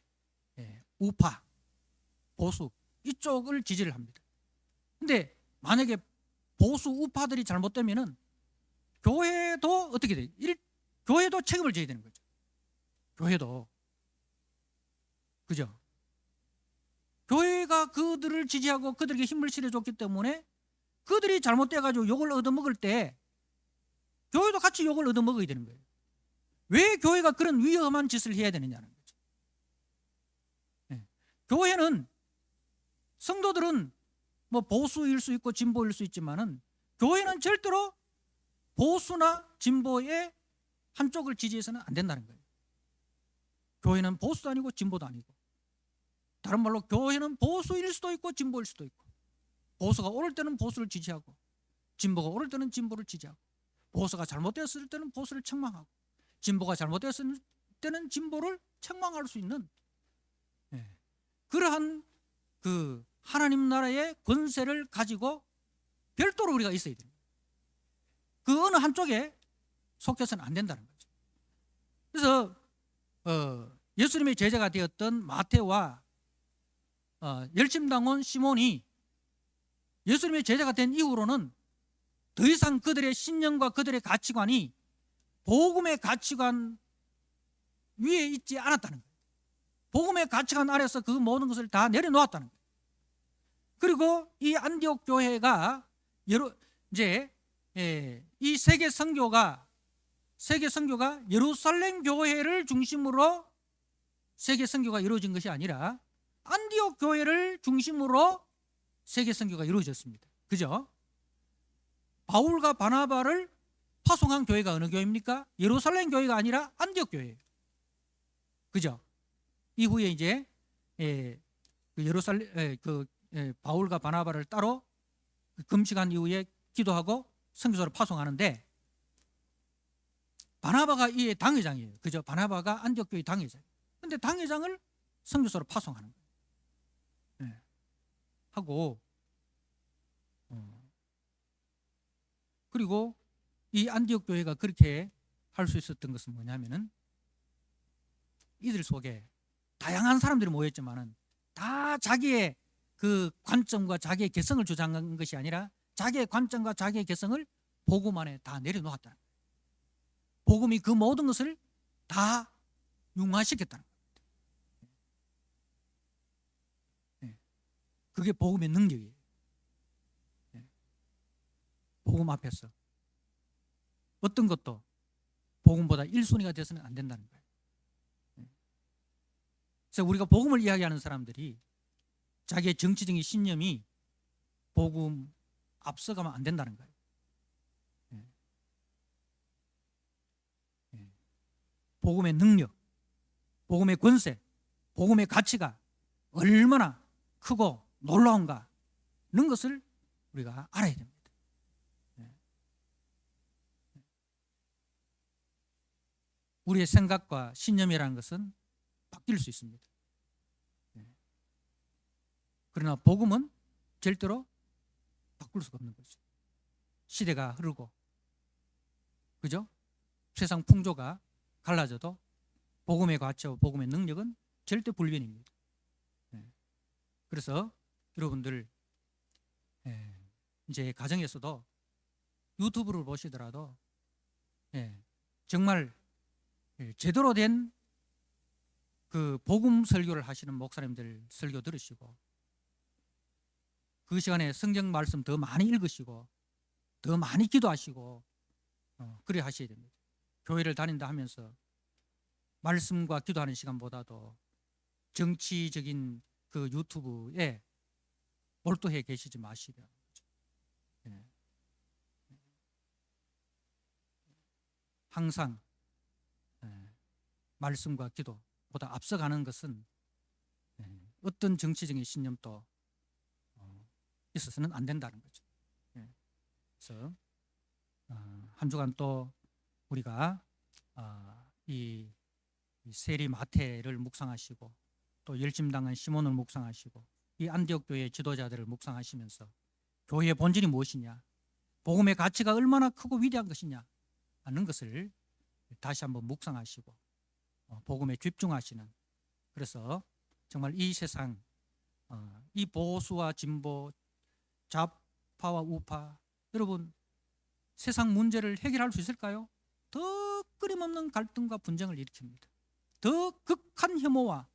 우파, 보수 이쪽을 지지를 합니다. 근데 만약에 보수 우파들이 잘못되면은 교회도 어떻게 돼요? 교회도 책임을 져야 되는 거죠. 교회도. 그죠? 교회가 그들을 지지하고 그들에게 힘을 실어줬기 때문에 그들이 잘못돼가지고 욕을 얻어먹을 때 교회도 같이 욕을 얻어먹어야 되는 거예요. 왜 교회가 그런 위험한 짓을 해야 되느냐는 거죠. 교회는 성도들은 뭐 보수일 수 있고 진보일 수 있지만은 교회는 절대로 보수나 진보의 한쪽을 지지해서는 안 된다는 거예요. 교회는 보수도 아니고 진보도 아니고, 다른 말로 교회는 보수일 수도 있고 진보일 수도 있고, 보수가 옳을 때는 보수를 지지하고 진보가 옳을 때는 진보를 지지하고, 보수가 잘못되었을 때는 보수를 책망하고 진보가 잘못되었을 때는 진보를 책망할 수 있는 그러한 그 하나님 나라의 권세를 가지고 별도로 우리가 있어야 됩니다. 그 어느 한쪽에 속해서는 안 된다는 거죠. 그래서 예수님의 제자가 되었던 마태와 열심당원 시몬이 예수님의 제자가 된 이후로는 더 이상 그들의 신념과 그들의 가치관이 복음의 가치관 위에 있지 않았다는 거예요. 복음의 가치관 아래서 그 모든 것을 다 내려놓았다는 거예요. 그리고 이 안디옥 교회가 이 세계 선교가 예루살렘 교회를 중심으로 세계 선교가 이루어진 것이 아니라 안디옥 교회를 중심으로 세계 선교가 이루어졌습니다. 그죠? 바울과 바나바를 파송한 교회가 어느 교회입니까? 예루살렘 교회가 아니라 안디옥 교회예요. 그죠? 이후에 이제 바울과 바나바를 따로 금식한 이후에 기도하고 선교사를 파송하는데, 바나바가 이 당회장이에요. 그죠? 바나바가 안디옥 교회 당회장. 근데 당회장을 선교사로 파송하는 거예요. 하고 그리고 이 안디옥 교회가 그렇게 할 수 있었던 것은 뭐냐면은, 이들 속에 다양한 사람들이 모였지만은 다 자기의 그 관점과 자기의 개성을 주장한 것이 아니라 자기의 관점과 자기의 개성을 복음 안에 다 내려놓았다. 복음이 그 모든 것을 다 융화시켰다는 겁니다. 그게 복음의 능력이에요. 복음 앞에서 어떤 것도 복음보다 1순위가 돼서는 안 된다는 거예요. 그래서 우리가 복음을 이야기하는 사람들이 자기의 정치적인 신념이 복음 앞서가면 안 된다는 거예요. 복음의 능력, 복음의 권세, 복음의 가치가 얼마나 크고 놀라운가 는 것을 우리가 알아야 됩니다. 우리의 생각과 신념이라는 것은 바뀔 수 있습니다. 그러나 복음은 절대로 바꿀 수가 없는 거죠. 시대가 흐르고, 그죠? 세상 풍조가 갈라져도 복음의 가치와 복음의 능력은 절대 불변입니다. 그래서 여러분들 이제 가정에서도 유튜브를 보시더라도 정말 제대로 된 그 복음 설교를 하시는 목사님들 설교 들으시고, 그 시간에 성경 말씀 더 많이 읽으시고 더 많이 기도하시고 그래 하셔야 됩니다. 교회를 다닌다 하면서 말씀과 기도하는 시간보다도 정치적인 그 유튜브에 몰두해 계시지 마시라. 항상 말씀과 기도보다 앞서가는 것은 어떤 정치적인 신념도 있어서는 안 된다는 거죠. 그래서 한 주간 또 우리가 이 세리 마태를 묵상하시고 또 열심당한 시몬을 묵상하시고 이 안디옥 교회의 지도자들을 묵상하시면서 교회의 본질이 무엇이냐, 복음의 가치가 얼마나 크고 위대한 것이냐 하는 것을 다시 한번 묵상하시고 복음에 집중하시는, 그래서 정말 이 세상 이 보수와 진보, 좌파와 우파, 여러분 세상 문제를 해결할 수 있을까요? 더 끊임없는 갈등과 분쟁을 일으킵니다. 더 극한 혐오와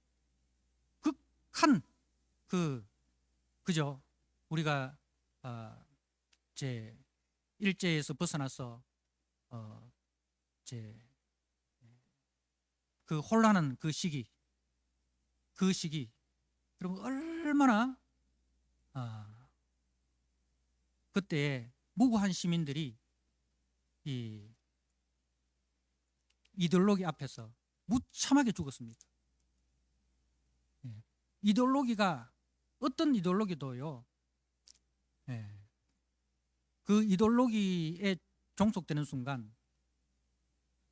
극한 그죠? 우리가 제 일제에서 벗어나서 그 혼란한 그 시기 여러분 얼마나 그때 무고한 시민들이 이 이데올로기 앞에서 무참하게 죽었습니다. 이데올로기가 어떤 이데올로기도요, 그 이데올로기에 종속되는 순간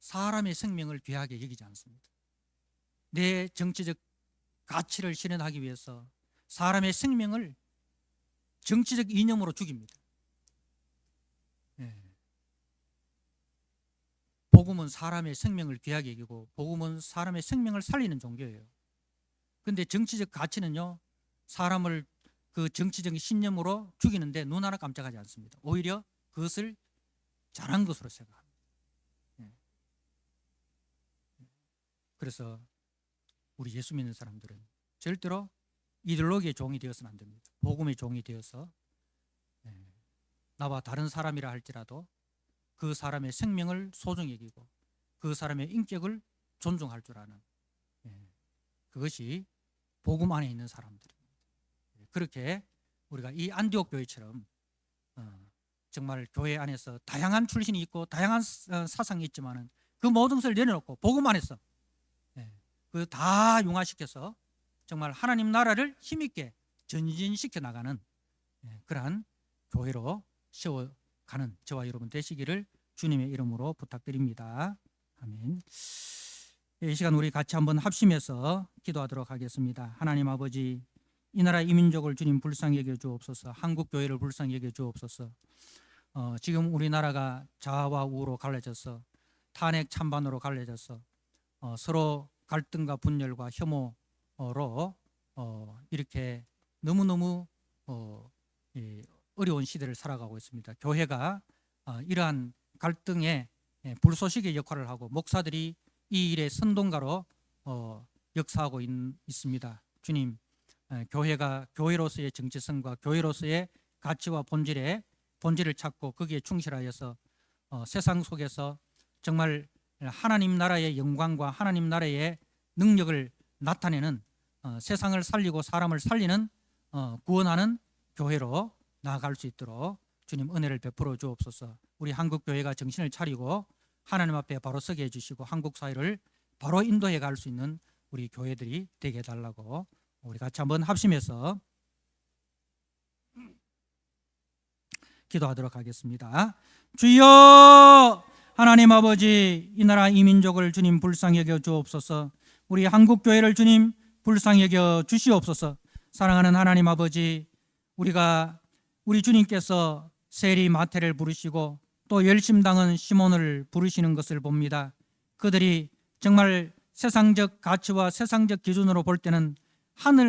사람의 생명을 귀하게 여기지 않습니다. 내 정치적 가치를 실현하기 위해서 사람의 생명을 정치적 이념으로 죽입니다. 복음은 사람의 생명을 귀하게 여기고 복음은 사람의 생명을 살리는 종교예요. 근데 정치적 가치는요, 사람을 그 정치적인 신념으로 죽이는데 눈 하나 깜짝하지 않습니다. 오히려 그것을 잘한 것으로 생각합니다. 그래서 우리 예수 믿는 사람들은 절대로 이데올로기의 종이 되어서는 안 됩니다. 복음의 종이 되어서 나와 다른 사람이라 할지라도 그 사람의 생명을 소중히 여기고 그 사람의 인격을 존중할 줄 아는, 그것이 복음 안에 있는 사람들입니다. 그렇게 우리가 이 안디옥 교회처럼 정말 교회 안에서 다양한 출신이 있고 다양한 사상이 있지만은 그 모든 것을 내려놓고 복음 안에서 그 다 융화시켜서 정말 하나님 나라를 힘있게 전진시켜 나가는 그러한 교회로 세워가는 저와 여러분 되시기를 주님의 이름으로 부탁드립니다. 아멘. 이 시간 우리 같이 한번 합심해서 기도하도록 하겠습니다. 하나님 아버지, 이 나라 이 민족을 주님 불쌍히 여겨 주옵소서. 한국 교회를 불쌍히 여겨 주옵소서. 지금 우리나라가 좌와 우로 갈라져서 탄핵 찬반으로 갈라져서 서로 갈등과 분열과 혐오로 이렇게 너무너무 어려운 시대를 살아가고 있습니다. 교회가 이러한 갈등의 불쏘시개 역할을 하고 목사들이 이 일의 선동가로 역사하고 있습니다. 주님, 교회가 교회로서의 정체성과 교회로서의 가치와 본질을 찾고 거기에 충실하여서 세상 속에서 정말 하나님 나라의 영광과 하나님 나라의 능력을 나타내는 세상을 살리고 사람을 살리는 구원하는 교회로 나아갈 수 있도록 주님 은혜를 베풀어 주옵소서. 우리 한국 교회가 정신을 차리고 하나님 앞에 바로 서게 해주시고 한국 사회를 바로 인도해 갈 수 있는 우리 교회들이 되게 해달라고 우리 같이 한번 합심해서 기도하도록 하겠습니다. 주여, 하나님 아버지, 이 나라 이 민족을 주님 불쌍히 여겨 주옵소서. 우리 한국 교회를 주님 불쌍히 여겨 주시옵소서. 사랑하는 하나님 아버지, 우리 주님께서 세리 마태를 부르시고 또 열심당은 시몬을 부르시는 것을 봅니다. 그들이 정말 세상적 가치와 세상적 기준으로 볼 때는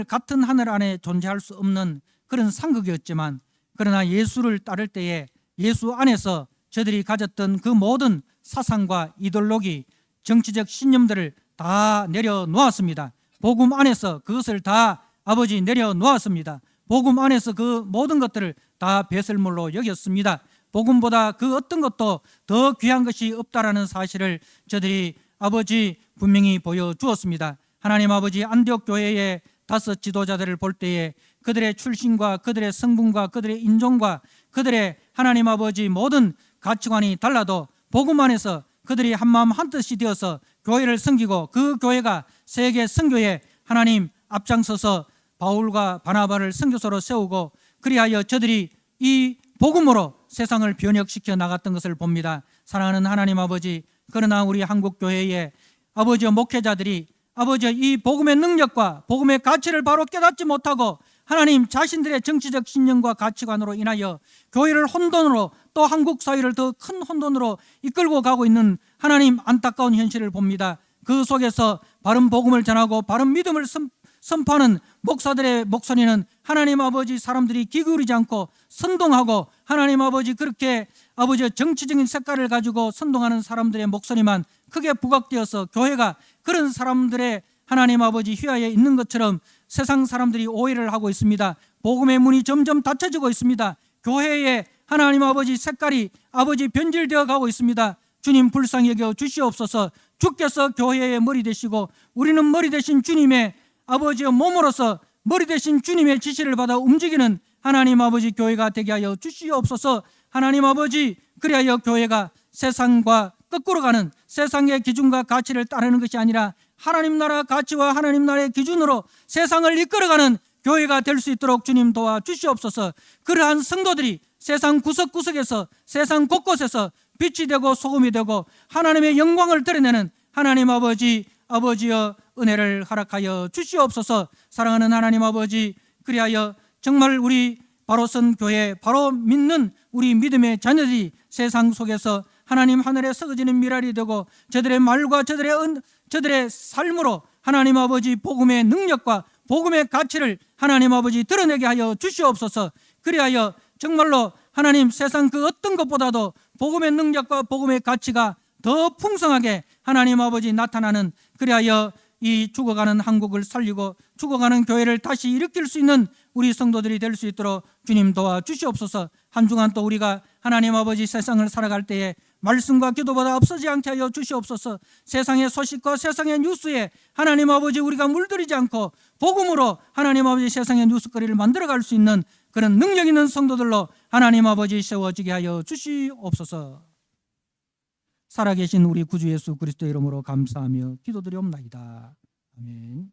같은 하늘 안에 존재할 수 없는 그런 상극이었지만, 그러나 예수를 따를 때에 예수 안에서 저들이 가졌던 그 모든 사상과 이데올로기, 정치적 신념들을 다 내려놓았습니다. 복음 안에서 그것을 다 아버지 내려놓았습니다. 복음 안에서 그 모든 것들을 다 배설물로 여겼습니다. 복음보다 그 어떤 것도 더 귀한 것이 없다라는 사실을 저들이 아버지 분명히 보여주었습니다. 하나님 아버지, 안디옥 교회의 5 지도자들을 볼 때에 그들의 출신과 그들의 성분과 그들의 인종과 그들의 하나님 아버지 모든 가치관이 달라도 복음 안에서 그들이 한마음 한뜻이 되어서 교회를 섬기고 그 교회가 세계 선교에 하나님 앞장서서 바울과 바나바를 선교사로 세우고 그리하여 저들이 이 복음으로 세상을 변혁시켜 나갔던 것을 봅니다. 사랑하는 하나님 아버지, 그러나 우리 한국 교회의 아버지 목회자들이 아버지 이 복음의 능력과 복음의 가치를 바로 깨닫지 못하고 하나님 자신들의 정치적 신념과 가치관으로 인하여 교회를 혼돈으로 또 한국 사회를 더 큰 혼돈으로 이끌고 가고 있는 하나님 안타까운 현실을 봅니다. 그 속에서 바른 복음을 전하고 바른 믿음을 선포하는 목사들의 목소리는 하나님 아버지 사람들이 귀 기울이지 않고 선동하고 하나님 아버지 그렇게 아버지 정치적인 색깔을 가지고 선동하는 사람들의 목소리만 크게 부각되어서 교회가 그런 사람들의 하나님 아버지 휘하에 있는 것처럼 세상 사람들이 오해를 하고 있습니다. 복음의 문이 점점 닫혀지고 있습니다. 교회의 하나님 아버지 색깔이 아버지 변질되어 가고 있습니다. 주님 불쌍히 여겨 주시옵소서. 주께서 교회의 머리 되시고 우리는 머리 되신 주님의 아버지의 몸으로서 머리 되신 주님의 지시를 받아 움직이는 하나님 아버지 교회가 되게 하여 주시옵소서. 하나님 아버지, 그리하여 교회가 세상과 거꾸로 가는 세상의 기준과 가치를 따르는 것이 아니라 하나님 나라 가치와 하나님 나라의 기준으로 세상을 이끌어가는 교회가 될 수 있도록 주님 도와주시옵소서. 그러한 성도들이 세상 구석구석에서 세상 곳곳에서 빛이 되고 소금이 되고 하나님의 영광을 드러내는 하나님 아버지여 은혜를 허락하여 주시옵소서. 사랑하는 하나님 아버지, 그리하여 정말 우리 바로 선 교회, 바로 믿는 우리 믿음의 자녀들이 세상 속에서 하나님 하늘에 썩어지는 미랄이 되고 저들의 말과 저들의 삶으로 하나님 아버지 복음의 능력과 복음의 가치를 하나님 아버지 드러내게 하여 주시옵소서. 그리하여 정말로 하나님 세상 그 어떤 것보다도 복음의 능력과 복음의 가치가 더 풍성하게 하나님 아버지 나타나는, 그리하여 이 죽어가는 한국을 살리고 죽어가는 교회를 다시 일으킬 수 있는 우리 성도들이 될 수 있도록 주님 도와주시옵소서. 한 주간 또 우리가 하나님 아버지 세상을 살아갈 때에 말씀과 기도보다 앞서지 않게 하여 주시옵소서. 세상의 소식과 세상의 뉴스에 하나님 아버지 우리가 물들이지 않고 복음으로 하나님 아버지 세상의 뉴스거리를 만들어갈 수 있는 그런 능력 있는 성도들로 하나님 아버지 세워지게 하여 주시옵소서. 살아계신 우리 구주 예수 그리스도의 이름으로 감사하며 기도드리옵나이다. 아멘.